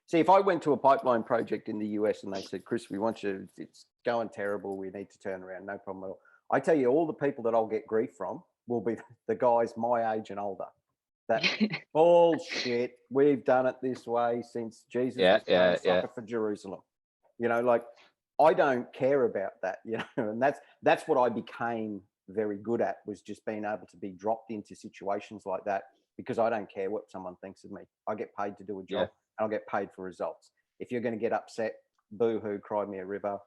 See, if I went to a pipeline project in the US and they said, Chris, we want you, it's going terrible, we need to turn around, no problem at all. I tell you, all the people that I'll get grief from will be the guys my age and older. That bullshit, we've done it this way since Jesus was going to suffer for Jerusalem. You know, like, I don't care about that, you know, and that's what I became very good at, was just being able to be dropped into situations like that, because I don't care what someone thinks of me. I get paid to do a job, and I'll get paid for results. If you're going to get upset, boo-hoo, cry me a river,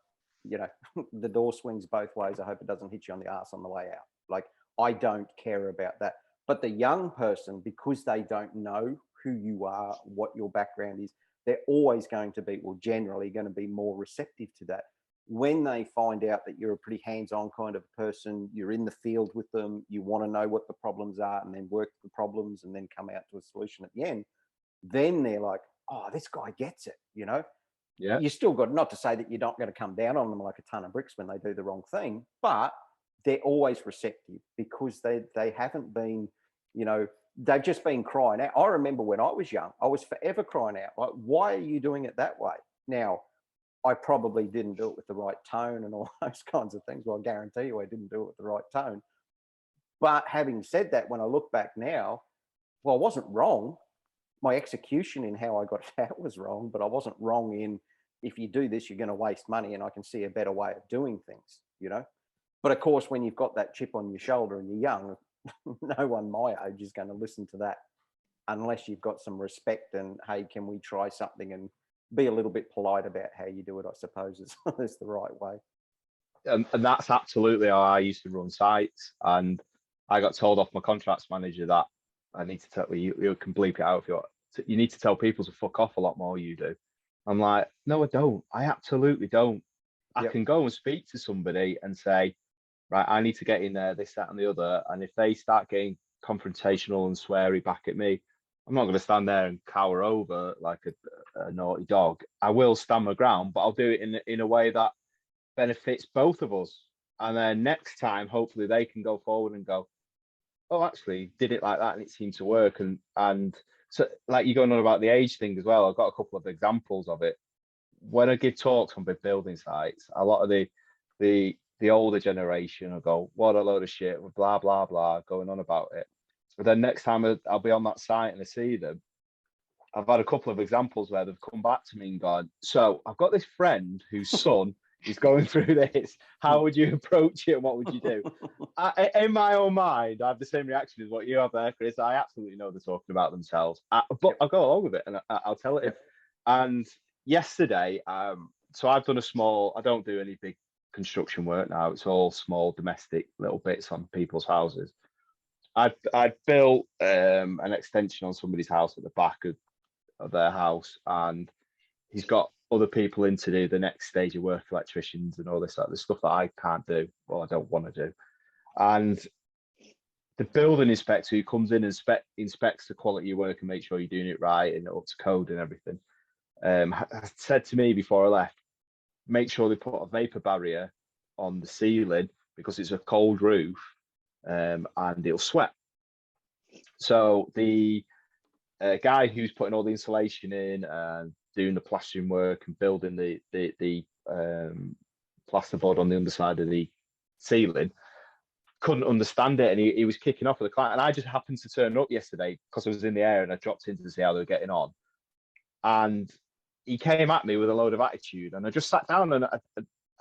you know, the door swings both ways. I hope it doesn't hit you on the ass on the way out. Like, I don't care about that. But the young person, because they don't know who you are, what your background is, they're always going to be, well, generally going to be more receptive to that. When they find out that you're a pretty hands-on kind of person, you're in the field with them, you want to know what the problems are and then work the problems and then come out to a solution at the end, then they're like, oh, this guy gets it, you know? Yeah. You still got, not to say that you're not going to come down on them like a ton of bricks when they do the wrong thing, but they're always receptive, because they haven't been, you know, they've just been crying out. I remember when I was young, I was forever crying out, like, why are you doing it that way? Now, I probably didn't do it with the right tone and all those kinds of things. Well, I guarantee you I didn't do it with the right tone. But having said that, when I look back now, well, I wasn't wrong. My execution in how I got it out was wrong, but I wasn't wrong in, if you do this, you're going to waste money, and I can see a better way of doing things, you know? But of course, when you've got that chip on your shoulder and you're young, no one my age is going to listen to that unless you've got some respect and, hey, can we try something, and be a little bit polite about how you do it, I suppose is the right way. And that's absolutely how I used to run sites. And I got told off my contracts manager that I need to tell you can bleep it out if you want. You need to tell people to fuck off a lot more, you do. I'm like, no, I don't. I absolutely don't. I can go and speak to somebody and say, right, I need to get in there, this, that, and the other. And if they start getting confrontational and sweary back at me, I'm not going to stand there and cower over like a naughty dog. I will stand my ground, but I'll do it in a way that benefits both of us. And then next time, hopefully they can go forward and go, oh, actually, did it like that and it seemed to work. And so, like, you're going on about the age thing as well. I've got a couple of examples of it. When I give talks on big building sites, a lot of the older generation will go, what a load of shit, blah, blah, blah, going on about it. But then next time I'll be on that site and I see them, I've had a couple of examples where they've come back to me and gone, so I've got this friend whose son is going through this. How would you approach it and what would you do? In my own mind, I have the same reaction as what you have there, Chris. I absolutely know they're talking about themselves. But I'll go along with it and I'll tell it. And yesterday, so I've done I don't do any big construction work now. It's all small domestic little bits on people's houses. I built an extension on somebody's house at the back of their house, and he's got other people in to do the next stage of work, electricians and all this sort of stuff that I can't do, or I don't want to do. And the building inspector who comes in and inspects the quality of work and makes sure you're doing it right and up to code and everything, said to me before I left, make sure they put a vapor barrier on the ceiling because it's a cold roof, and it'll sweat. So the guy who's putting all the insulation in and doing the plastering work and building the plasterboard on the underside of the ceiling couldn't understand it, and he was kicking off with the client. And I just happened to turn up yesterday because I was in the air and I dropped in to see how they were getting on. And he came at me with a load of attitude, and I just sat down and I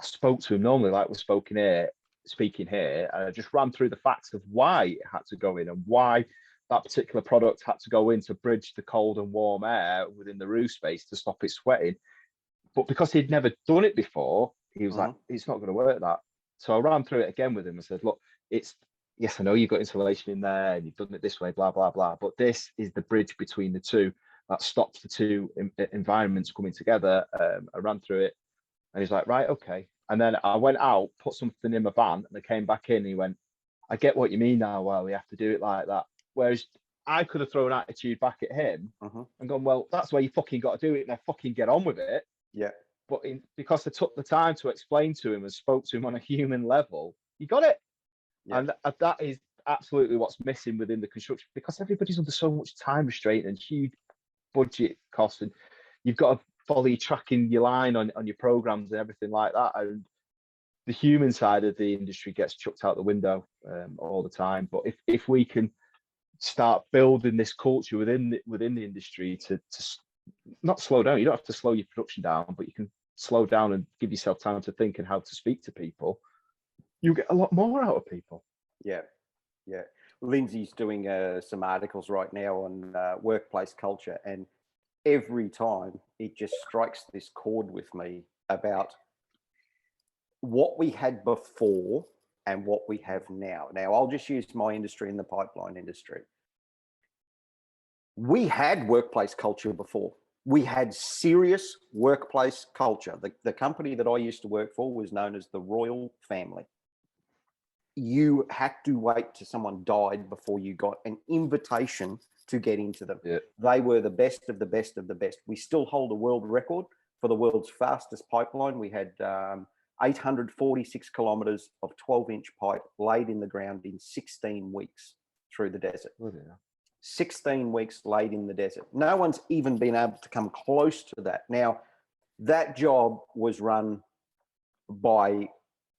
spoke to him normally like we're speaking here, and I just ran through the facts of why it had to go in and why that particular product had to go in to bridge the cold and warm air within the roof space to stop it sweating. But because he'd never done it before, he was like, it's not going to work that. So I ran through it again with him and said, look, yes, I know you've got insulation in there and you've done it this way, blah, blah, blah. But this is the bridge between the two that stops the two environments coming together. I ran through it and he's like, right, okay. And then I went out, put something in my van, and I came back in and he went, I get what you mean now, well, we have to do it like that. Whereas I could have thrown attitude back at him and gone, well, that's where you fucking got to do it, and I fucking get on with it. Yeah. But because I took the time to explain to him and spoke to him on a human level, he got it. Yeah. And that is absolutely what's missing within the construction, because everybody's under so much time restraint and huge budget costs. And you've got to follow your tracking your line on your programs and everything like that. And the human side of the industry gets chucked out the window all the time. But if we can start building this culture within the industry to not slow down, you don't have to slow your production down, but you can slow down and give yourself time to think and how to speak to people, you get a lot more out of people. Yeah. Lindsay's doing some articles right now on workplace culture, and every time it just strikes this chord with me about what we had before and what we have now. Now, I'll just use my industry in the pipeline industry. We had workplace culture before. We had serious workplace culture. The company that I used to work for was known as the Royal Family. You had to wait till someone died before you got an invitation to get into them. Yeah. They were the best of the best of the best. We still hold a world record for the world's fastest pipeline. We had 846 kilometers of 12-inch pipe laid in the ground in 16 weeks through the desert. Oh, yeah. 16 weeks laid in the desert. No one's even been able to come close to that. Now, that job was run by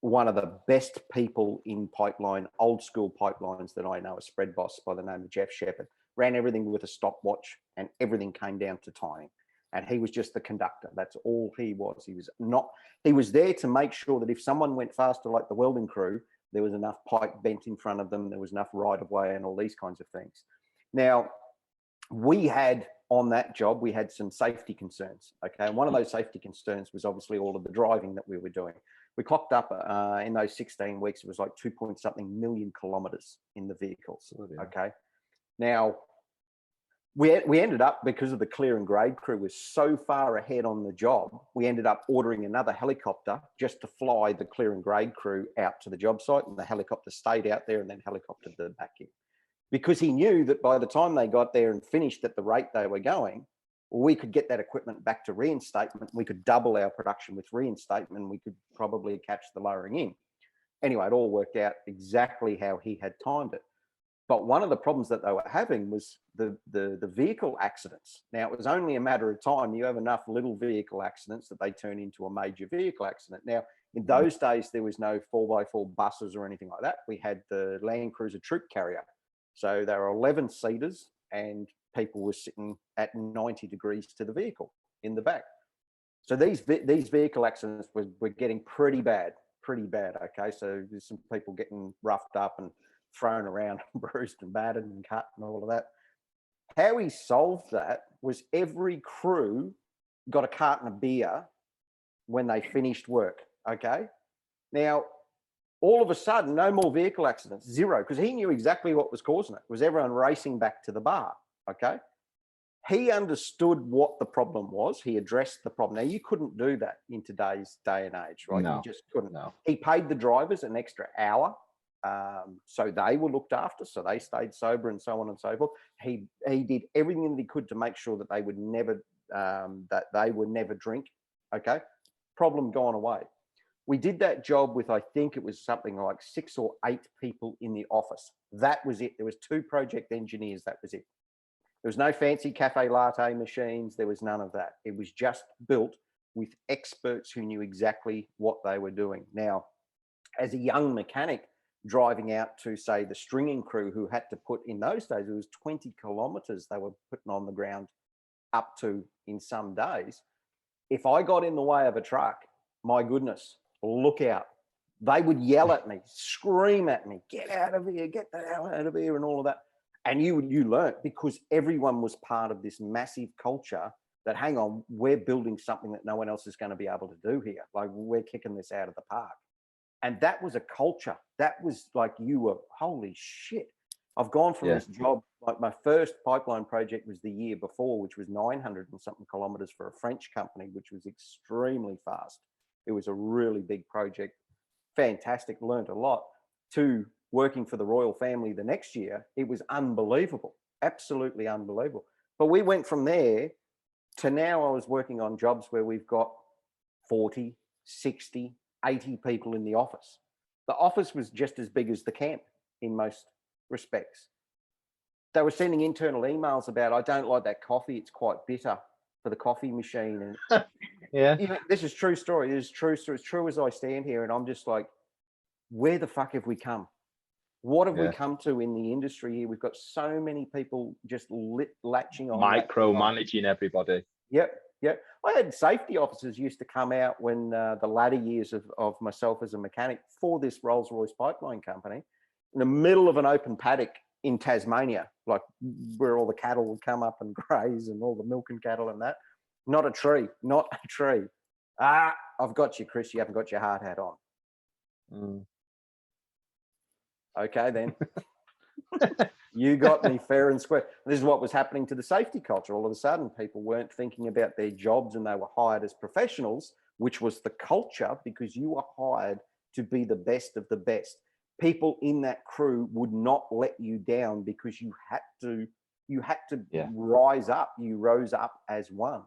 one of the best people in pipeline, old school pipelines that I know, a spread boss by the name of Jeff Shepherd. Ran everything with a stopwatch, and everything came down to timing. And he was just the conductor. That's all he was. He was there to make sure that if someone went faster, like the welding crew, there was enough pipe bent in front of them, there was enough right of way and all these kinds of things. Now, we had on that job, we had some safety concerns. Okay. And one of those safety concerns was obviously all of the driving that we were doing. We clocked up in those 16 weeks, it was like 2-point-something million kilometers in the vehicles. Oh, yeah. Okay. Now, we ended up, because of the clear and grade crew was so far ahead on the job, we ended up ordering another helicopter just to fly the clear and grade crew out to the job site, and the helicopter stayed out there and then helicoptered them back in. Because he knew that by the time they got there and finished at the rate they were going, we could get that equipment back to reinstatement. We could double our production with reinstatement. We could probably catch the lowering in. Anyway, it all worked out exactly how he had timed it. But one of the problems that they were having was the vehicle accidents. Now, it was only a matter of time. You have enough little vehicle accidents that they turn into a major vehicle accident. Now, in those days, there was no 4x4 buses or anything like that. We had the Land Cruiser troop carrier. So there were 11 seaters, and people were sitting at 90 degrees to the vehicle in the back. So these vehicle accidents were getting pretty bad. Okay, so there's some people getting roughed up and thrown around, bruised and battered and cut and all of that. How he solved that was every crew got a carton of beer when they finished work. Okay, now all of a sudden, no more vehicle accidents, zero, because he knew exactly what was causing it. It was everyone racing back to the bar. Okay, he understood what the problem was. He addressed the problem. Now, you couldn't do that in today's day and age, right? No, you just couldn't. No. He paid the drivers an extra hour, so they were looked after, so they stayed sober and so on and so forth. He did everything that he could to make sure that they would never drink. Okay, problem gone away. We did that job with, I think it was something like 6 or 8 people in the office. That was it. There was 2 project engineers. That was it. There was no fancy cafe latte machines. There was none of that. It was just built with experts who knew exactly what they were doing. Now, as a young mechanic driving out to, say, the stringing crew who had to put, in those days, it was 20 kilometers they were putting on the ground up to in some days. If I got in the way of a truck, my goodness, look out. They would yell at me, scream at me, get out of here, get the hell out of here, and all of that. And you learnt, because everyone was part of this massive culture that, hang on, we're building something that no one else is going to be able to do here. Like, we're kicking this out of the park. And that was a culture. That was like, you were, holy shit. I've gone from this job, like my first pipeline project was the year before, which was 900 and something kilometers for a French company, which was extremely fast. It was a really big project, fantastic, learned a lot, to working for the Royal Family the next year. It was unbelievable, absolutely unbelievable. But we went from there to now I was working on jobs where we've got 40, 60, 80 people in the office. The office was just as big as the camp in most respects. They were sending internal emails about, I don't like that coffee, it's quite bitter. for the coffee machine. And Yeah. you know, this is true story. This is true story. It's true as I stand here, and I'm just like, where the fuck have we come? What have we come to in the industry here? We've got so many people just latching on, Micromanaging everybody. Yep. I had safety officers used to come out when the latter years of myself as a mechanic for this Rolls-Royce pipeline company, in the middle of an open paddock in Tasmania, like where all the cattle would come up and graze and all the milking cattle and that. Not a tree. Ah, I've got you, Chris. You haven't got your hard hat on. Okay, then. You got me fair and square. This is what was happening to the safety culture. All of a sudden, people weren't thinking about their jobs and they were hired as professionals, which was the culture, because you were hired to be the best of the best. People in that crew would not let you down because you had to rise up. You rose up as one.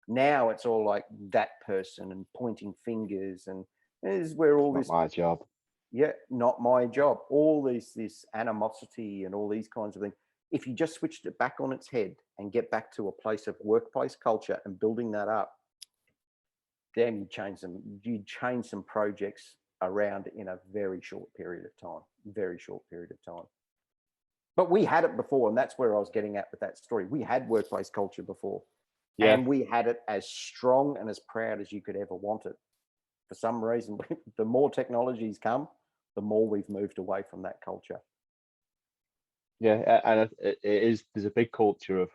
Now it's all like that person and pointing fingers, and this is where all this. Not my job. Yeah, not my job. All this animosity and all these kinds of things. If you just switched it back on its head and get back to a place of workplace culture and building that up, damn, you'd change some projects around in a very short period of time. But we had it before, and that's where I was getting at with that story. We had workplace culture before, and we had it as strong and as proud as you could ever want it. For some reason, the more technologies come, the more we've moved away from that culture. Yeah, and there's a big culture of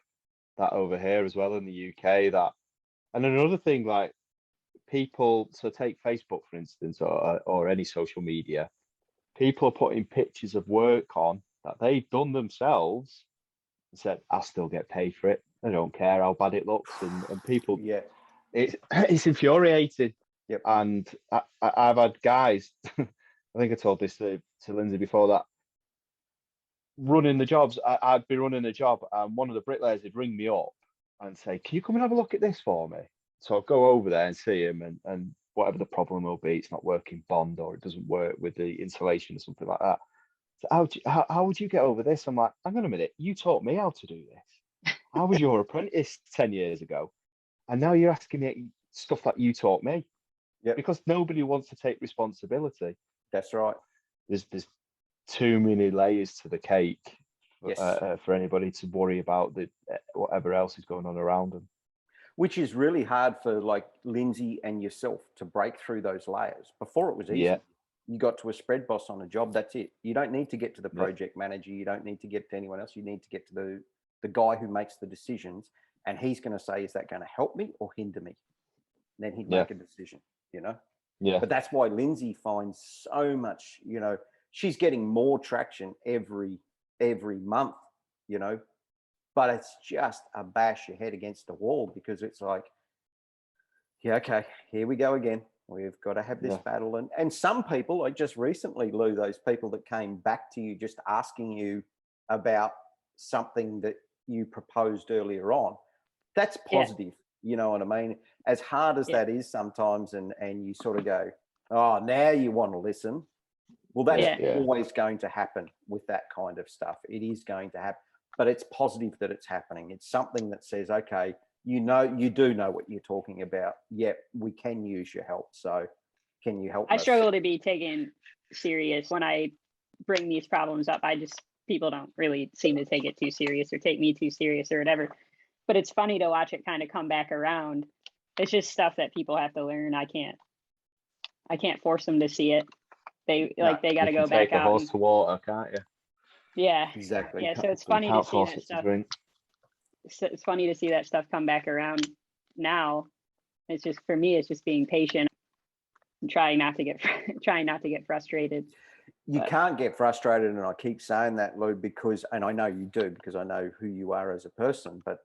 that over here as well in the UK. And another thing, like people, so take Facebook for instance, or any social media, people are putting pictures of work on that they've done themselves and said, I'll still get paid for it. I don't care how bad it looks. And people, it's infuriating. Yep. And I've had guys, I think I told this to Lindsay before, that running the jobs, I'd be running a job and one of the bricklayers would ring me up and say, can you come and have a look at this for me? So I'll go over there and see him, and whatever the problem will be, it's not working bond or it doesn't work with the insulation or something like that. So how would you get over this? I'm like, hang on a minute, you taught me how to do this. I was your apprentice 10 years ago, and now you're asking me stuff that you taught me. Yeah, because nobody wants to take responsibility. That's right. There's too many layers to the cake for anybody to worry about whatever else is going on around them. Which is really hard for like Lindsay and yourself to break through those layers. Before it was easy. Yeah. You got to a spread boss on a job, that's it. You don't need to get to the project manager. You don't need to get to anyone else. You need to get to the guy who makes the decisions, and he's going to say, is that going to help me or hinder me? And then he'd make a decision. But that's why Lindsay finds so much, she's getting more traction every month, but it's just a bash your head against the wall, because it's like, okay, here we go again. We've got to have this battle. And some people, like just recently, Lou, those people that came back to you just asking you about something that you proposed earlier on, that's positive. You know what I mean? As hard as that is sometimes, and you sort of go, oh, now you want to listen. Well, that's always going to happen with that kind of stuff. It is going to happen, but it's positive that it's happening. It's something that says, okay, you do know what you're talking about. Yeah, we can use your help. So can you help us? I struggle to be taken serious when I bring these problems up. People don't really seem to take it too serious or take me too serious or whatever. But it's funny to watch it kind of come back around. It's just stuff that people have to learn. I can't force them to see it. They got to go back out. Take a horse to water, can't you? Yeah, exactly. Yeah, so it's funny to see that stuff. It's funny to see that stuff come back around now. It's just, for me, it's just being patient and trying not to get frustrated. You can't get frustrated, and I keep saying that, Lou, because, and I know you do, because I know who you are as a person, but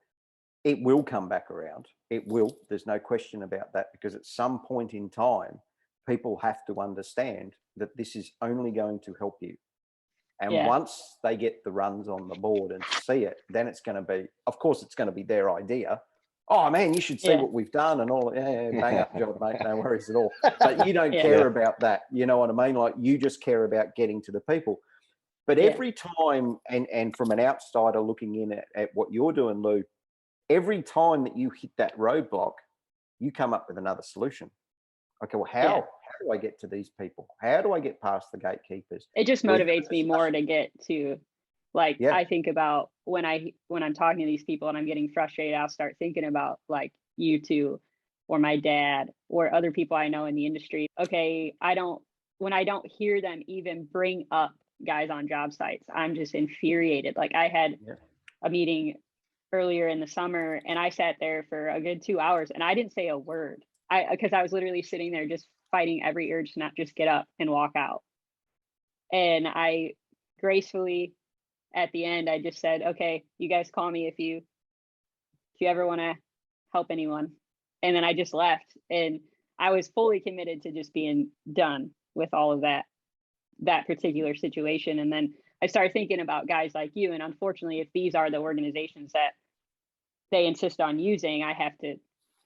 it will come back around. It will. There's no question about that, because at some point in time, people have to understand that this is only going to help you. And once they get the runs on the board and see it, then it's going to be, of course, it's going to be their idea. Oh, man, you should see what we've done and all. Yeah, bang up job, mate. No worries at all. But you don't care about that. You know what I mean? Like, you just care about getting to the people. But every time, and from an outsider looking in at what you're doing, Lou, every time that you hit that roadblock, you come up with another solution. Okay, well, how do I get to these people? How do I get past the gatekeepers? It just motivates me more to get to, like, I think about when I'm talking to these people and I'm getting frustrated, I'll start thinking about like you two or my dad or other people I know in the industry. Okay, when I don't hear them even bring up guys on job sites, I'm just infuriated. Like I had a meeting earlier in the summer and I sat there for a good 2 hours and I didn't say a word. Because I was literally sitting there just fighting every urge to not just get up and walk out. And I gracefully, at the end, I just said, okay, you guys call me if you ever want to help anyone. And then I just left. And I was fully committed to just being done with all of that particular situation. And then I started thinking about guys like you. And unfortunately, if these are the organizations that they insist on using, I have to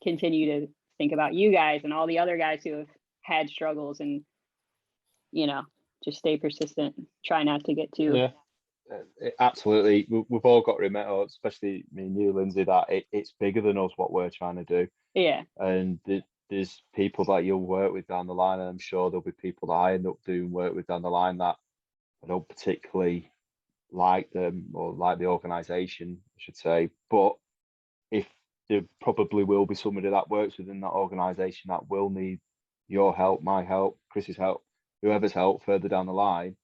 continue to think about you guys and all the other guys who have had struggles and, just stay persistent, try not to get too. Yeah, absolutely. We've all got to remember, especially me and you, Lindsay, that it's bigger than us what we're trying to do. Yeah. And there's people that you'll work with down the line, and I'm sure there'll be people that I end up doing work with down the line that I don't particularly like them or like the organisation, I should say. But if there probably will be somebody that works within that organisation that will need your help, my help, Chris's help, whoever's help further down the line.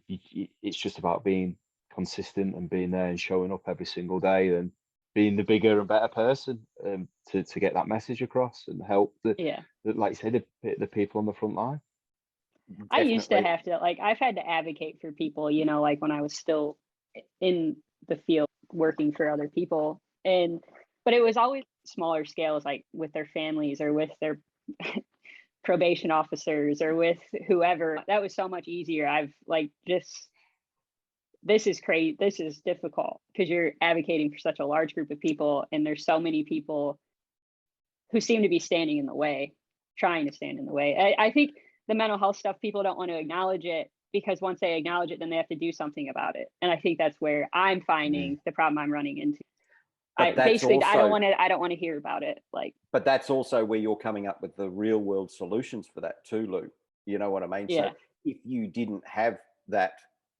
It's just about being consistent and being there and showing up every single day and being the bigger and better person to get that message across and help like you say, the people on the front line. Definitely. I used to have to, like, I've had to advocate for people, like when I was still in the field working for other people. But it was always smaller scales, like with their families or with their probation officers or with whoever. That was so much easier. I've like this is crazy. This is difficult because you're advocating for such a large group of people. And there's so many people who seem to be standing in the way, trying to stand in the way. I think the mental health stuff, people don't want to acknowledge it because once they acknowledge it, then they have to do something about it. And I think that's where I'm finding the problem I'm running into. I don't want to hear about it. But that's also where you're coming up with the real world solutions for that too, Lou. You know what I mean? Yeah. So if you didn't have that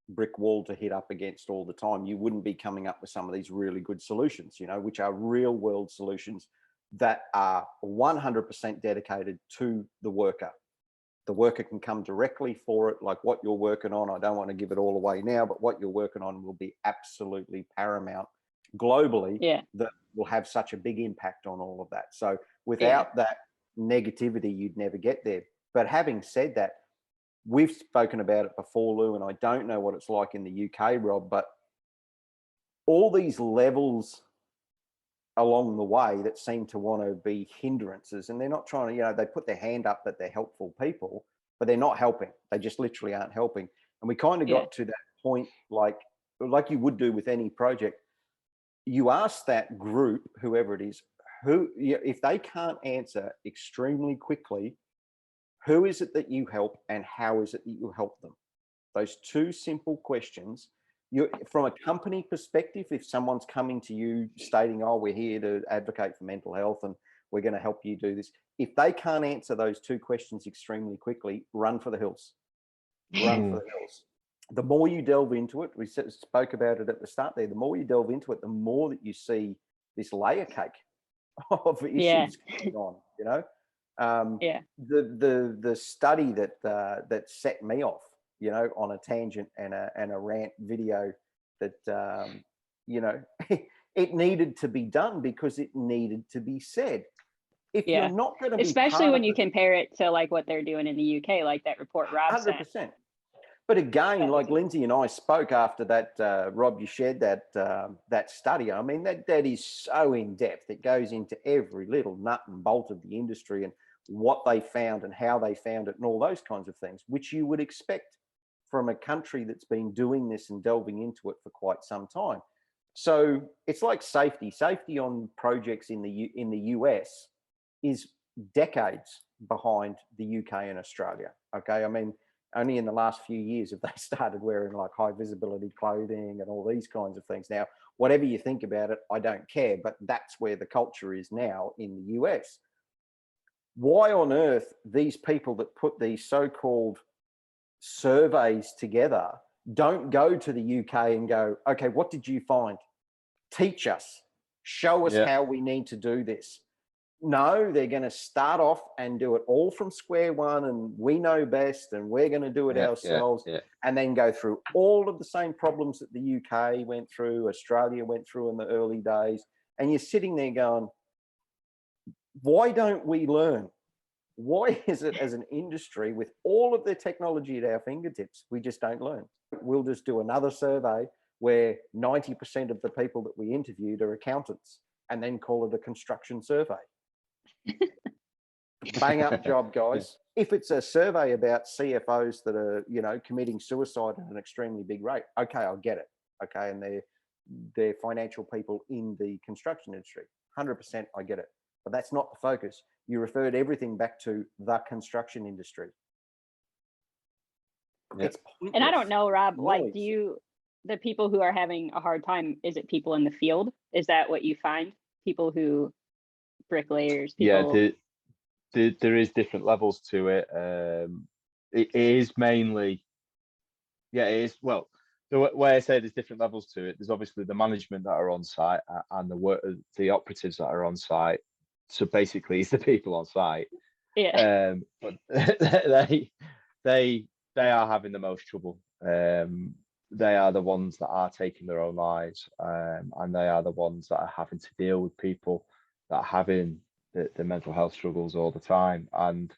brick wall to hit up against all the time, you wouldn't be coming up with some of these really good solutions, which are real world solutions that are 100% dedicated to the worker. The worker can come directly for it, like what you're working on. I don't want to give it all away now, but what you're working on will be absolutely paramount globally, that will have such a big impact on all of that. So without that negativity, you'd never get there. But having said that, we've spoken about it before, Lou, and I don't know what it's like in the UK, Rob, but all these levels along the way that seem to want to be hindrances, and they're not trying to, they put their hand up that they're helpful people, but they're not helping. They just literally aren't helping. And we kind of got to that point, like you would do with any project. You ask that group, whoever it is, if they can't answer extremely quickly, who is it that you help and how is it that you help them? Those two simple questions. From a company perspective, if someone's coming to you stating, oh, we're here to advocate for mental health and we're going to help you do this. If they can't answer those two questions extremely quickly, run for the hills. Run for the hills. The more you delve into it, we spoke about it at the start there, the more you delve into it, the more that you see this layer cake of issues going on, The study that set me off, on a tangent and a rant video that, it needed to be done because it needed to be said. If you're not going to be especially when you compare it to like what they're doing in the UK, like that report Rob sent. 100%. But again, like Lindsay and I spoke after that, Rob, you shared that study. I mean, that is so in depth. It goes into every little nut and bolt of the industry and what they found and how they found it and all those kinds of things, which you would expect from a country that's been doing this and delving into it for quite some time. So it's like safety. Safety on projects in the US is decades behind the UK and Australia. Okay, I mean, only in the last few years have they started wearing like high visibility clothing and all these kinds of things. Now, whatever you think about it, I don't care. But that's where the culture is now in the US. Why on earth these people that put these so-called surveys together don't go to the UK and go, okay, what did you find? Teach us, show us how we need to do this. No, they're going to start off and do it all from square one, and we know best, and we're going to do it ourselves, and then go through all of the same problems that the UK went through, Australia went through in the early days. And you're sitting there going, why don't we learn? Why is it as an industry with all of the technology at our fingertips, we just don't learn? We'll just do another survey where 90% of the people that we interviewed are accountants, and then call it a construction survey. Bang up job, guys. If it's a survey about CFOs that are, you know, committing suicide at an extremely big rate, okay, I'll get it. Okay, and they're financial people in the construction industry. 100%, I get it. But that's not the focus. You referred everything back to the construction industry. It's pointless. And I don't know, Rob, like, the people who are having a hard time, is it people in the field? Is that what you find? People who, bricklayers, people? Yeah, there is different levels to it. It is mainly, it is, well, the way I say there's different levels to it, there's obviously the management that are on site and the operatives that are on site. So basically, it's the people on site. Yeah. But they are having the most trouble. They are the ones that are taking their own lives, and they are the ones that are having to deal with people that are having the mental health struggles all the time. And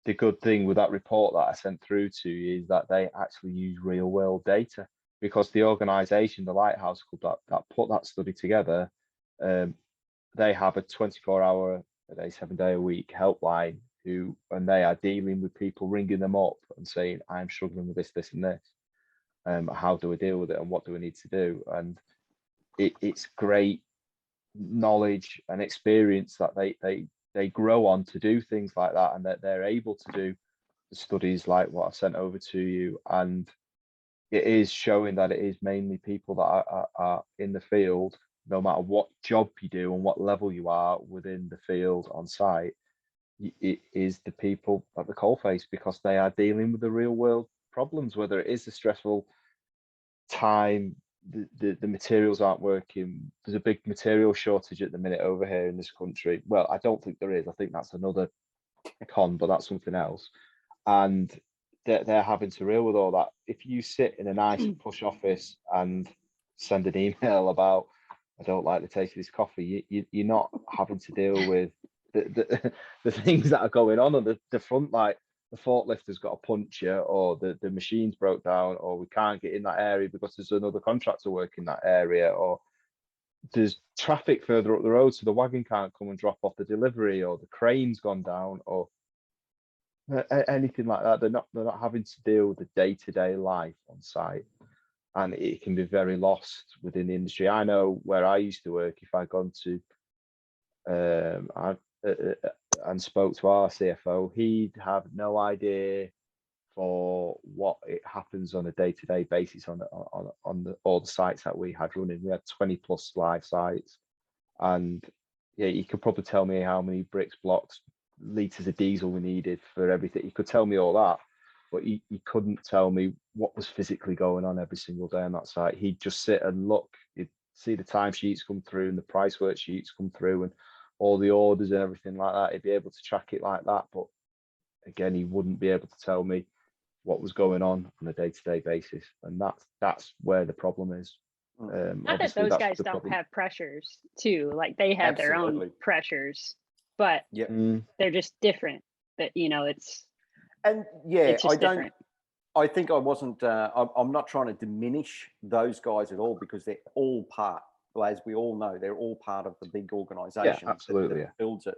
the good thing with that report that I sent through to you is that they actually use real world data, because the organisation, the Lighthouse Club that put that study together, they have a 24-hour a day, 7-day a week helpline and they are dealing with people ringing them up and saying, I'm struggling with this, this and this. How do we deal with it and what do we need to do? And it's great knowledge and experience that they grow on to do things like that, and that they're able to do the studies like what I've sent over to you. And it is showing that it is mainly people that are in the field, no matter what job you do and what level you are within the field on site. It is the people at the coalface, because they are dealing with the real world problems, whether it is the stressful time, the materials aren't working. There's a big material shortage at the minute over here in this country. Well, I don't think there is. I think that's another con, but that's something else. And they're having to deal with all that. If you sit in a nice plush office and send an email about, I don't like the taste of this coffee, you're not having to deal with the things that are going on the front, like the forklift has got a puncture, or the machine's broke down, or we can't get in that area because there's another contractor working that area, or there's traffic further up the road so the wagon can't come and drop off the delivery, or the crane's gone down, or anything like that. They're not having to deal with the day-to-day life on site, and it can be very lost within the industry. I know where I used to work, if I'd gone to and spoke to our CFO, he'd have no idea for what it happens on a day-to-day basis on all the sites that we had running. We had 20 plus live sites, and yeah, you could probably tell me how many bricks, blocks, litres of diesel we needed for everything. You could tell me all that, but you couldn't tell me what was physically going on every single day on that site. He'd just sit and look, he'd see the timesheets come through and the price worksheets come through and all the orders and everything like that. He'd be able to track it like that, but again, he wouldn't be able to tell me what was going on a day-to-day basis, and that's where the problem is. Not that those guys don't have pressures too, like they have their own pressures, but they're just different. That, you know, it's different. I think I wasn't. I'm not trying to diminish those guys at all, because they're all part. Well, as we all know, they're all part of the big organisation that builds it.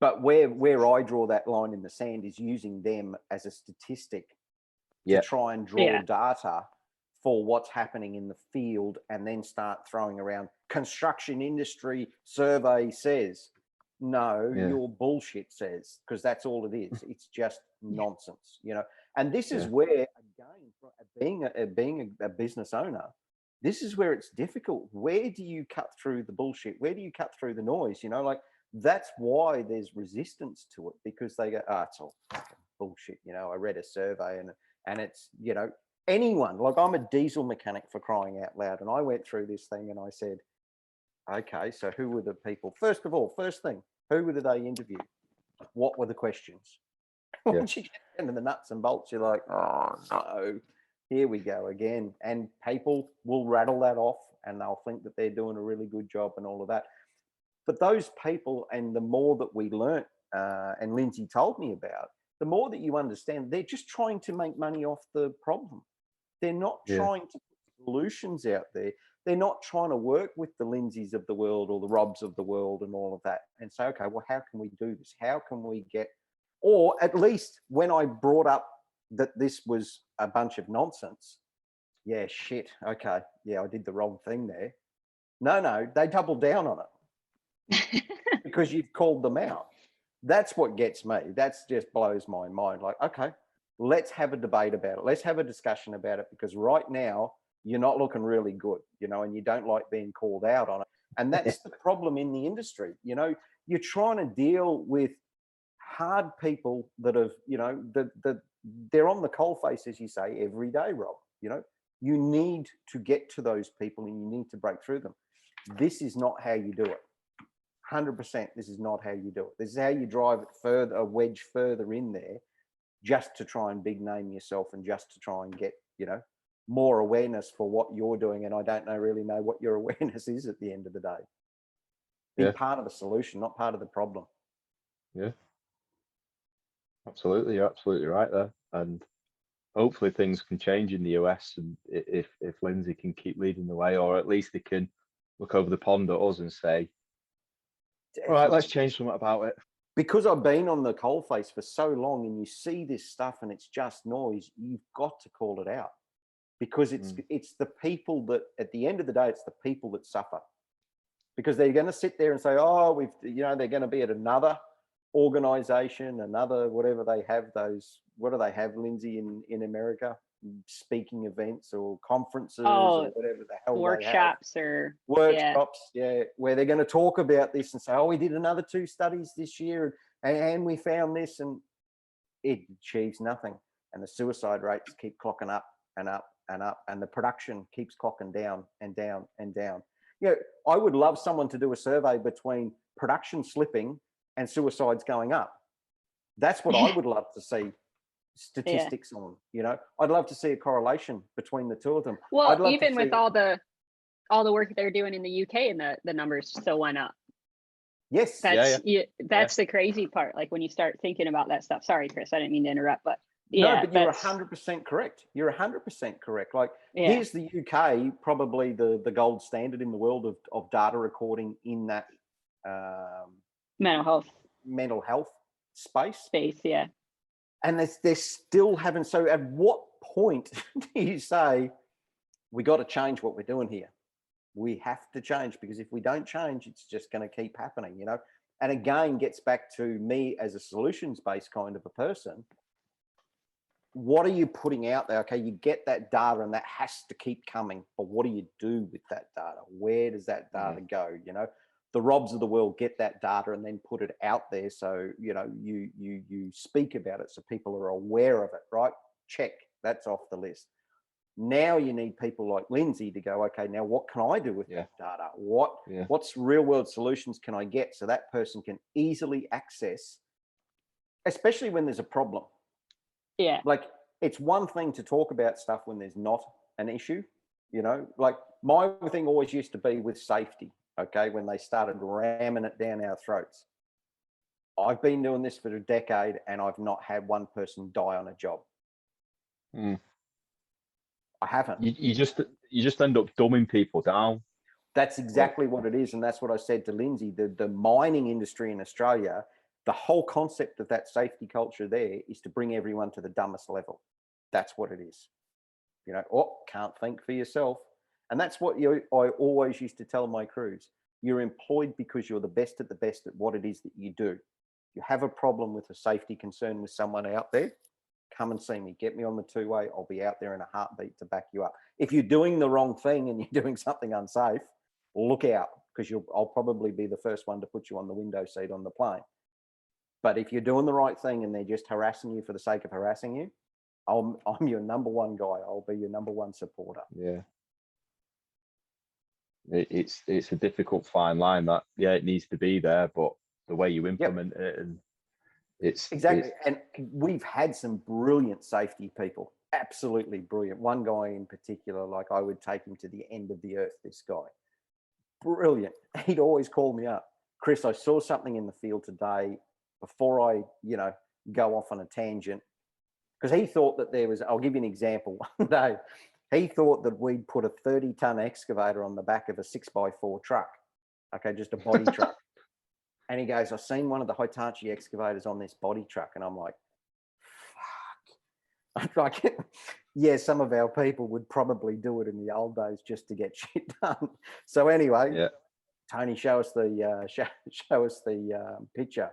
But where I draw that line in the sand is using them as a statistic to try and draw data for what's happening in the field, and then start throwing around construction industry survey says. No, your bullshit says, because that's all it is. It's just nonsense, you know. And this is where, again, being a business owner, This is where it's difficult. Where do you cut through the bullshit? Where do you cut through the noise? You know, like that's why there's resistance to it, because they go, oh, it's all fucking bullshit. You know, I read a survey and it's, you know, anyone, like I'm a diesel mechanic for crying out loud. And I went through this thing and I said, okay, so who were the people? First of all, first thing, who did they interview? What were the questions? Yeah. Once you get into the nuts and bolts, you're like, oh no, here we go again. And people will rattle that off and they'll think that they're doing a really good job and all of that. But those people, and the more that we learnt, and Lindsay told me about, the more that you understand, they're just trying to make money off the problem. They're not trying to put solutions out there. They're not trying to work with the Lindsays of the world or the Robs of the world and all of that and say, okay, well, how can we do this? How can we get, or at least when I brought up that this was a bunch of nonsense, yeah, shit, okay, yeah, I did the wrong thing there. No, they doubled down on it because you've called them out. That's what gets me. That's just blows my mind. Like, okay, let's have a debate about it. Let's have a discussion about it, because right now you're not looking really good, you know, and you don't like being called out on it. And that's the problem in the industry. You know, you're trying to deal with hard people that have, you know, they're on the coalface, as you say, every day, Rob. You know, you need to get to those people and you need to break through them. This is not how you do it. 100%. This is not how you do it. This is how you drive it further, a wedge further in there, just to try and big name yourself and just to try and get, you know, more awareness for what you're doing. And I don't really know what your awareness is at the end of the day. Be part of the solution, not part of the problem. Yeah, absolutely. You're absolutely right there. And hopefully things can change in the US, and if Lindsay can keep leading the way, or at least they can look over the pond at us and say, all right, let's change something about it. Because I've been on the coalface for so long and you see this stuff and it's just noise, you've got to call it out, because it's the people that, at the end of the day, it's the people that suffer, because they're going to sit there and say, oh, you know, they're going to be at another organization, another, whatever they have, those, what do they have, Lindsay, in America? Speaking events or conferences or whatever the hell workshops they have. or workshops, where they're going to talk about this and say, oh, we did another 2 studies this year and we found this, and it achieves nothing. And the suicide rates keep clocking up and up and up, and the production keeps clocking down and down and down. You know, I would love someone to do a survey between production slipping and suicides going up. That's what I would love to see statistics on. You know, I'd love to see a correlation between the two of them. Well, even with all the work they're doing in the UK, and the numbers still went up. Yes, that's the crazy part. Like when you start thinking about that stuff. Sorry, Chris, I didn't mean to interrupt, but no, but you're 100% correct. You're 100% correct. Like here's the UK, probably the gold standard in the world of data recording in that mental health space. Yeah. And they're still having, so at what point do you say, we got to change what we're doing here? We have to change, because if we don't change, it's just going to keep happening, you know? And again, gets back to me as a solutions-based kind of a person. What are you putting out there? Okay, you get that data and that has to keep coming, but what do you do with that data? Where does that data go? You know, the Robs of the world get that data and then put it out there. So, you know, you speak about it so people are aware of it, right? Check, that's off the list. Now you need people like Lindsay to go, okay, now what can I do with that data? What's real world solutions can I get so that person can easily access, especially when there's a problem? Yeah. Like, it's one thing to talk about stuff when there's not an issue, you know, like my thing always used to be with safety. Okay, when they started ramming it down our throats. I've been doing this for a decade and I've not had one person die on a job. I haven't. You just end up dumbing people down. That's exactly what it is. And that's what I said to Lindsay. The mining industry in Australia, the whole concept of that safety culture there is to bring everyone to the dumbest level. That's what it is. You know, can't think for yourself. And that's what I always used to tell my crews. You're employed because you're the best at what it is that you do. You have a problem with a safety concern with someone out there, come and see me. Get me on the two-way. I'll be out there in a heartbeat to back you up. If you're doing the wrong thing and you're doing something unsafe, look out, because I'll probably be the first one to put you on the window seat on the plane. But if you're doing the right thing and they're just harassing you for the sake of harassing you, I'm your number one guy. I'll be your number one supporter. Yeah. It's a difficult fine line that, yeah, it needs to be there, but the way you implement it, and it's exactly. And we've had some brilliant safety people, absolutely brilliant. One guy in particular, like I would take him to the end of the earth, this guy. Brilliant. He'd always call me up. Chris, I saw something in the field today. Before I, go off on a tangent, because he thought that there was, I'll give you an example. One day, he thought that we'd put a 30-ton excavator on the back of a 6x4 truck. Okay, just a body truck. And he goes, I've seen one of the Hitachi excavators on this body truck. And I'm like, fuck. Like, yeah, some of our people would probably do it in the old days just to get shit done. So anyway, Tony, show us the picture.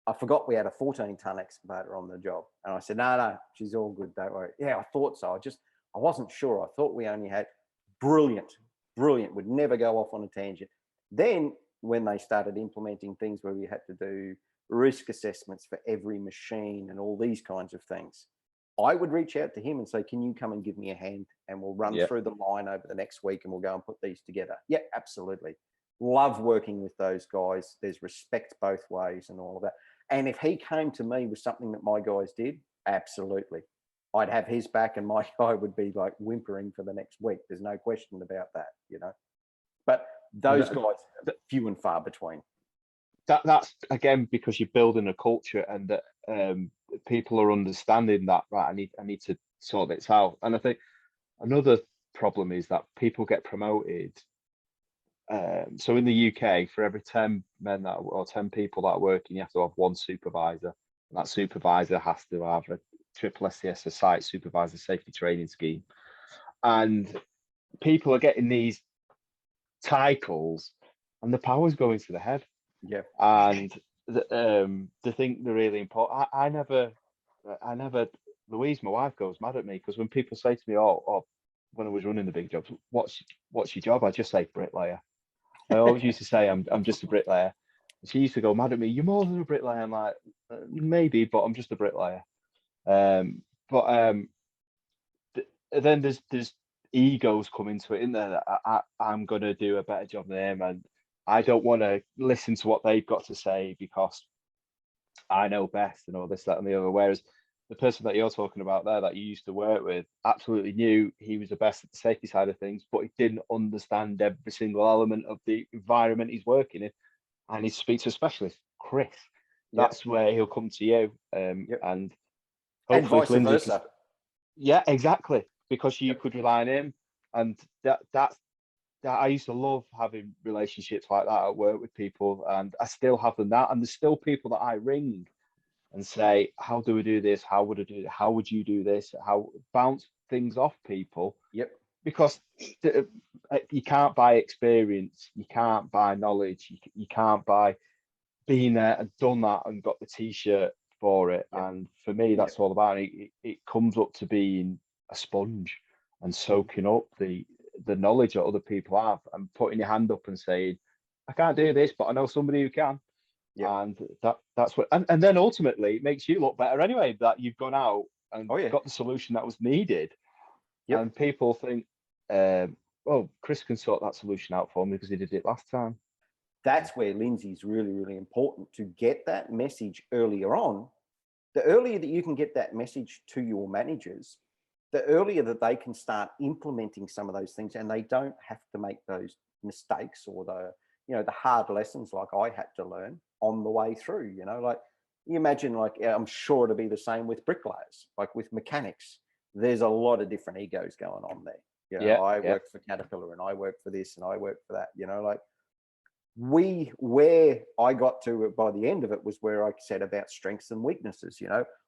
I forgot we had a 14-ton excavator on the job. And I said, no, she's all good, don't worry. Yeah, I thought so. I wasn't sure. I thought we only had brilliant, would never go off on a tangent. Then when they started implementing things where we had to do risk assessments for every machine and all these kinds of things, I would reach out to him and say, can you come and give me a hand, and we'll run through the line over the next week and we'll go and put these together. Yeah, absolutely. Love working with those guys. There's respect both ways and all of that. And if he came to me with something that my guys did, absolutely. I'd have his back, and my guy would be like whimpering for the next week. There's no question about that, But those guys are few and far between. That's again because you're building a culture, and that people are understanding that, right, I need to sort this out. And I think another problem is that people get promoted. So in the UK, for every 10 men or 10 people that are working, you have to have one supervisor. And that supervisor has to have a triple SCS, a site supervisor safety training scheme. And people are getting these titles, and the power's going to the head. Yeah. And they think they're really important. I never, Louise, my wife, goes mad at me because when people say to me, oh, when I was running the big jobs, what's your job? I just say bricklayer. I always used to say I'm just a bricklayer. She used to go mad at me. You're more than a bricklayer. I'm like, maybe, but I'm just a bricklayer. Then there's egos come into it, in there that I'm going to do a better job than them, and I don't want to listen to what they've got to say because I know best and all this, that, and the other. Whereas the person that you're talking about there, that you used to work with, absolutely knew he was the best at the safety side of things, but he didn't understand every single element of the environment he's working in. And he speaks to a specialist, Chris. That's where he'll come to you, and hopefully vice versa. Yeah, exactly, because you could rely on him, and that I used to love having relationships like that at work with people, and I still have them now. And there's still people that I ring and say, how do we do this? How would I do it? How would you do this? How bounce things off people? Because you can't buy experience, you can't buy knowledge, you can't buy being there and done that and got the t-shirt for it. And for me, that's all about it. It comes up to being a sponge and soaking up the knowledge that other people have, and putting your hand up and saying, I can't do this, but I know somebody who can. And that's what, and then ultimately it makes you look better anyway, that you've gone out and got the solution that was needed. And people think, well, Chris can sort that solution out for me because he did it last time. That's where Lindsay's really, really important, to get that message earlier on. The earlier that you can get that message to your managers, the earlier that they can start implementing some of those things, and they don't have to make those mistakes or the hard lessons like I had to learn on the way through. Like you imagine, like I'm sure it'll be the same with bricklayers, like with mechanics. There's a lot of different egos going on there. I worked for Caterpillar, and I worked for this, and I worked for that. Like where I got to by the end of it was where I said about strengths and weaknesses.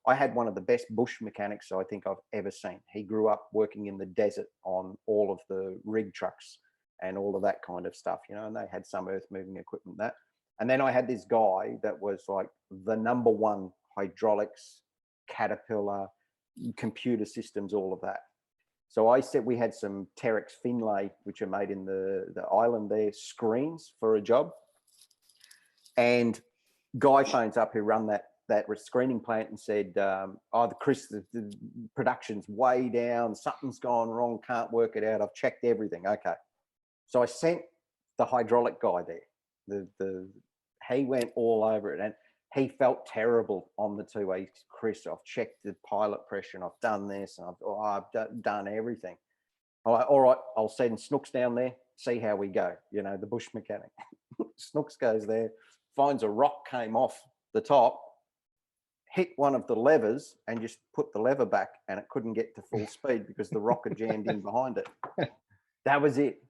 I had one of the best bush mechanics I think I've ever seen. He grew up working in the desert on all of the rig trucks and all of that kind of stuff, and they had some earth moving equipment that. And then I had this guy that was like the #1 hydraulics Caterpillar, computer systems, all of that. So I said we had some Terex Finlay, which are made in the island there, screens for a job. And guy phones up who run that screening plant and said, Chris, the production's way down, something's gone wrong, can't work it out, I've checked everything. Okay. So I sent the hydraulic guy there. He went all over it, and he felt terrible on the 2 weeks. Chris, I've checked the pilot pressure and I've done this and I've done everything. I'm like, all right, I'll send Snooks down there, see how we go. You know, the bush mechanic. Snooks goes there, finds a rock came off the top, hit one of the levers and just put the lever back, and it couldn't get to full speed because the rock had jammed in behind it. That was it.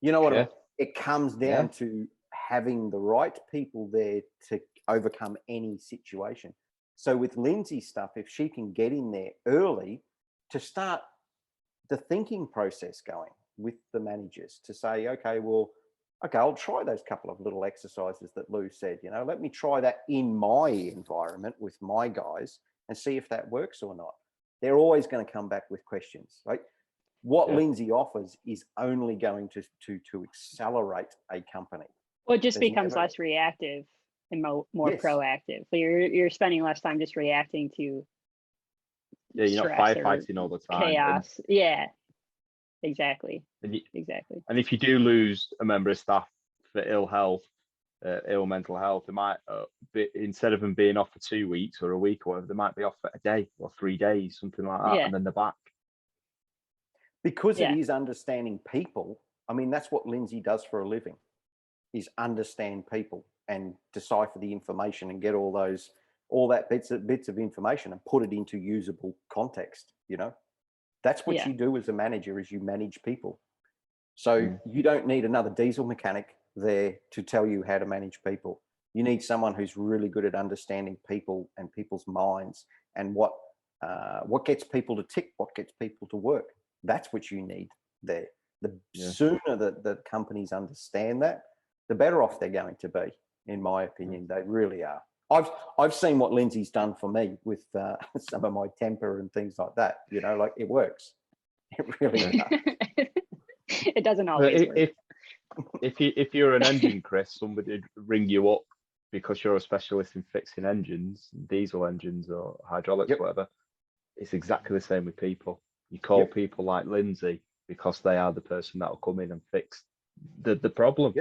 You know what? It comes down to having the right people there to overcome any situation. So with Lindsay's stuff, if she can get in there early to start the thinking process going with the managers to say, okay, I'll try those couple of little exercises that Lou said, you know, let me try that in my environment with my guys and see if that works or not. They're always going to come back with questions, right? What Lindsay offers is only going to accelerate a company. Well, it just becomes less reactive and more proactive. So you're spending less time just reacting to you're not firefighting all the time. Chaos. Exactly. Exactly. And if you do lose a member of staff for ill health, ill mental health, they might be, instead of them being off for 2 weeks or a week or whatever, they might be off for a day or 3 days, something like that, and then they're back. Because it is understanding people. I mean, that's what Lindsay does for a living, is understand people and decipher the information and get all that bits of information and put it into usable context. You know, that's what you do as a manager, is you manage people. So you don't need another diesel mechanic there to tell you how to manage people. You need someone who's really good at understanding people and people's minds and what gets people to tick, what gets people to work. That's what you need there. The sooner that the companies understand that, the better off they're going to be, in my opinion. They really are. I've seen what Lindsay's done for me with some of my temper and things like that. You know, like, it works. It really does. It doesn't always work. If you're an engine, Chris, somebody would ring you up because you're a specialist in fixing engines, diesel engines or hydraulics, whatever. It's exactly the same with people. You call people like Lindsay because they are the person that will come in and fix the problem.